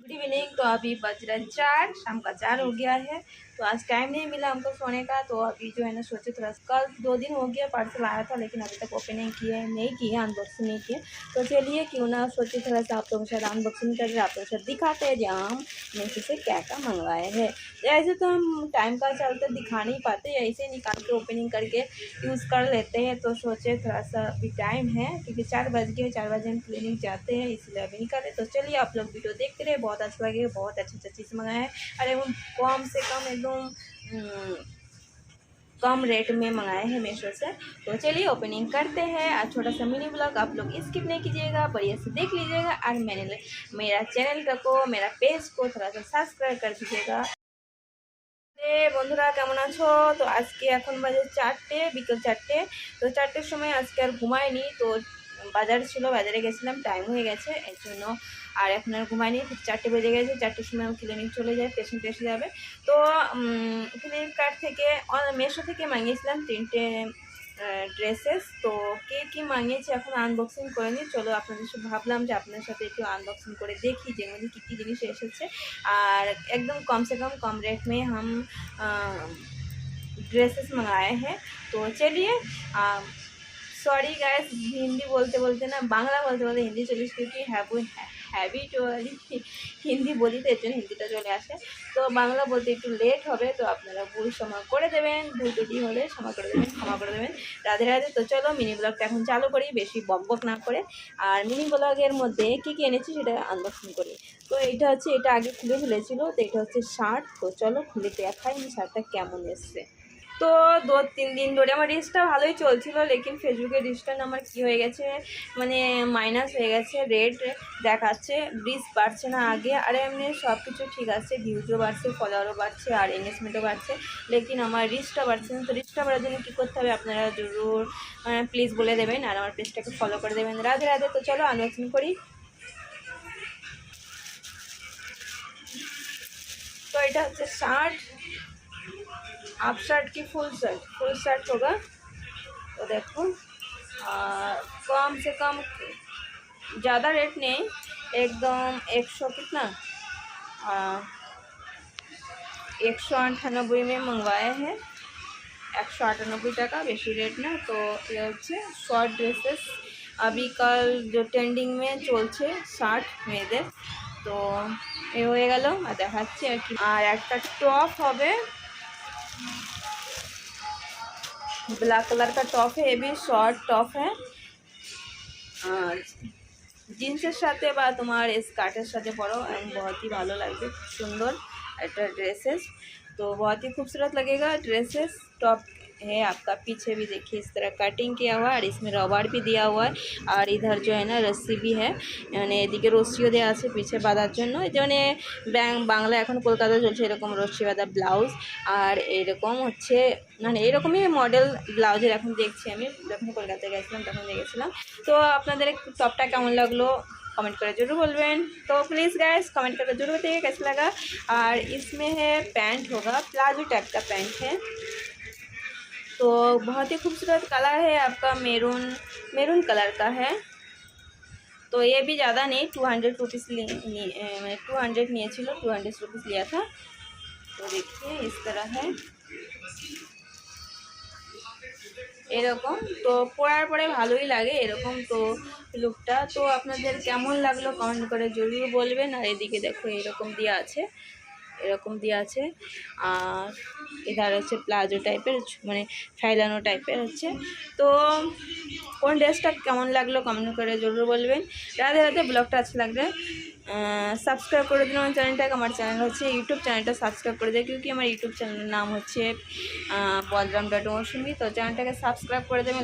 Good evening. तो अभी बज रहा है 4, शाम का 4 हो गया है। तो आज टाइम नहीं मिला हमको सोने का, तो अभी जो है ना सोचे थोड़ा कल 2 दिन हो गया पार्सल आया था, लेकिन अभी तक ओपन नहीं किए अनबॉक्सिंग नहीं किए। तो चलिए क्यों ना सोचे थोड़ा सा आप लोगों के साथ अनबॉक्सिंग कर रहे, आप लोगों के साथ दिखाते हैं जहाँ हम मीशो से क्या क्या मंगवाए हैं। ऐसे तो हम टाइम का चलते दिखा नहीं पाते, ऐसे निकाल के ओपनिंग करके यूज़ कर लेते हैं। तो सोचे थोड़ा सा अभी टाइम है, क्योंकि 4 बज गए, 4 बजे हम क्लिनिक जाते हैं, इसलिए अभी निकाले। तो चलिए आप लोग वीडियो देखते रहे, बहुत अच्छा लगेगा। बहुत अच्छी चीज़ मंगाए हैं, अरे वो कम से कम एकदम कम रेट में मंगाए हैं मीशो से। तो चलिए ओपनिंग करते हैं। आज छोटा सा मिनी ब्लॉग आप लोग स्किप नहीं कीजिएगा, बढ़िया से देख लीजिएगा। और मेरा चैनल को, मेरा पेज को थोड़ा सा सब्सक्राइब कर दीजिएगा। বন্ধুরা কেমন আছো? তো আজকে এখন বাজে 4টে, বিকেল 4টে। তো 4টের সময় আজকে আর ঘুমাইনি, তো বাজার ছিল, বাজারে গেছিলাম, টাইম হয়ে গেছে এর জন্য আর এখন আর ঘুমাইনি। 4টে বেজে গেছে, 4টের সময় আমি ক্লিনিক চলে যাই, পেশেন্ট এসে যাবে। তো ফ্লিপকার্ট থেকে মিশো থেকে মাঙিয়েছিলাম 3টে ড্রেসেস। তো কে মাঙিয়েছি এখন আনবক্সিং করে নিই। চলো আপনাদের সাথে ভাবলাম যে আপনাদের সাথে একটু আনবক্সিং করে দেখি যে মধ্যে কী জিনিস এসেছে। और एकदम कम से कम रेट में हम ड्रेसेस मंगाए हैं। तो चलिए सॉरी गाइस, हिंदी बोलते बोलते ना बांग्ला बोलते बोलते हिंदी चले, क्योंकि हैबिट हिंदी बोली तो एর জন্য হিন্দিটা চলে আসে। তো বাংলা বলতে একটু লেট হবে, তো আপনারা ভুল ক্ষমা করে দেবেন, ভুল ত্রুটি হলে ক্ষমা করে দেবেন, ক্ষমা করে দেবেন। রাধে রাধে। তো চলো মিনি ব্লগটা এখন চালু করি, বেশি বকবক না করে। আর মিনি ব্লগের মধ্যে কী কী এনেছি সেটা আনবক্সিং করি। তো এটা হচ্ছে, এটা আগে খুলে ফেলেছিল, তো এটা হচ্ছে শার্ট। তো চলো খুলে দেখাই আমি শার্টটা কেমন এসছে। তো 2-3 দিন ধরে আমার রিস্কটা ভালোই চলছিল, লেকিন ফেসবুকের রিস্কটা আমার কী হয়ে গেছে, মানে মাইনাস হয়ে গেছে, রেড দেখাচ্ছে, রিচ বাড়ছে না আগে। আর এমনি সব কিছু ঠিক আছে, ভিউজও বাড়ছে, ফলোয়ারও বাড়ছে, আর এনগেজমেন্টও বাড়ছে, লেকিন আমার রিচটা বাড়ছে না। তো রিচটা বাড়ার জন্য কী করতে হবে আপনারা জরুর প্লিজ বলে দেবেন, আর আমার পেজটাকে ফলো করে দেবেন। রাধে রাধে। তো চলো আনবক্সিং করি। तो এটা হচ্ছে শার্ট, हाफ शर्ट की फुल शर्ट होगा। तो देखो कम से कम ज़्यादा रेट नहीं, एकदम 100 कितना 198 में मंगवाए हैं, 198 টাকা, বেশি রেট না। তো ये হচ্ছে শর্ট ড্রেসেস, अभी कल जो ट्रेंडिंग में চলছে শার্ট মেয়েদের। তো এ হয়ে গেল, আর দেখাচ্ছি আর কি। আর একটা টপ হবে, ब्लैक कलर का टॉप है, ये भी शॉर्ट टॉप है। জিন্সের সাথে বা তোমার স্কার্টের সাথে পরো, बहुत ही ভালো লাগবে, সুন্দর একটা ड्रेसेस। तो बहुत ही खूबसूरत लगेगा ड्रेसेस। टॉप है आपका, पीछे भी देखिए इस तरह कटिंग किया हुआ है, और इसमें रबर भी दिया हुआ है, और इधर जो है ना रस्सी भी है, মানে এদিকে রশ্মিও দেওয়া আছে পিছে বাঁধার জন্য। এই যে মানে বাংলা এখন কলকাতা চলছে এরকম রশ্মি বাঁধা ব্লাউজ। আর এরকম হচ্ছে মানে এরকমই মডেল ব্লাউজের এখন দেখছি আমি, যখন কলকাতায় গেছিলাম তখন দেখেছিলাম। তো আপনাদের টপটা কেমন লাগলো कमेंट कर जरूर बोलवें। तो प्लीज़ गाइस कमेंट करके जरूर बताइए कैसा लगा। और इसमें है पैंट होगा, प्लाजो टाइप का पैंट है। तो बहुत ही खूबसूरत कलर है आपका, मेरून कलर का है। तो ये भी ज़्यादा नहीं, 200 रुपीज़ 200 नहीं छिलो, 200 रुपीज़ लिया था। तो देखिए इस तरह है এরকম। তো পরার পরে ভালোই লাগে এরকম তো লুকটা। তো আপনাদের কেমন লাগলো কমেন্ট করে জরুর বলবেন। আর এদিকে দেখো এরকম দেওয়া আছে, এরকম দেওয়া আছে। আর এধার হচ্ছে প্লাজো টাইপের, মানে ফেলানো টাইপের হচ্ছে। তো কোন ড্রেসটা কেমন লাগলো কমেন্ট করে জরুর বলবেন। রাধে রাধে। ব্লগটা আচ্ছা লাগলে সাবস্ক্রাইব করে দিন আমার চ্যানেলটাকে। আমার চ্যানেল হচ্ছে ইউটিউব চ্যানেলটা সাবস্ক্রাইব করে দেয়, क्योंकि আমার ইউটিউব চ্যানেলের নাম হচ্ছে বলরাম ডট মৌসুমি। তো চ্যানেলটাকে সাবস্ক্রাইব করে দেবেন,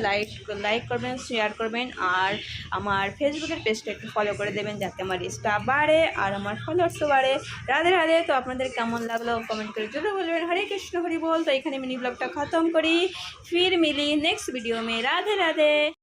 লাইক করবেন, শেয়ার করবেন, আর আমার ফেসবুকের পেজটা একটু ফলো করে দেবেন, যাতে আমার রিচটা বাড়ে আর আমার ফলোয়ার্সও বাড়ে। রাধে রাধে। তো আপনাদের কেমন লাগলো কমেন্ট করে জরুর বলবেন। হরে কৃষ্ণ হরি বল। তো এখানে মিনি ব্লগটা খতম করি, ফির মিলি নেক্সট वीडियो में। राधे राधे।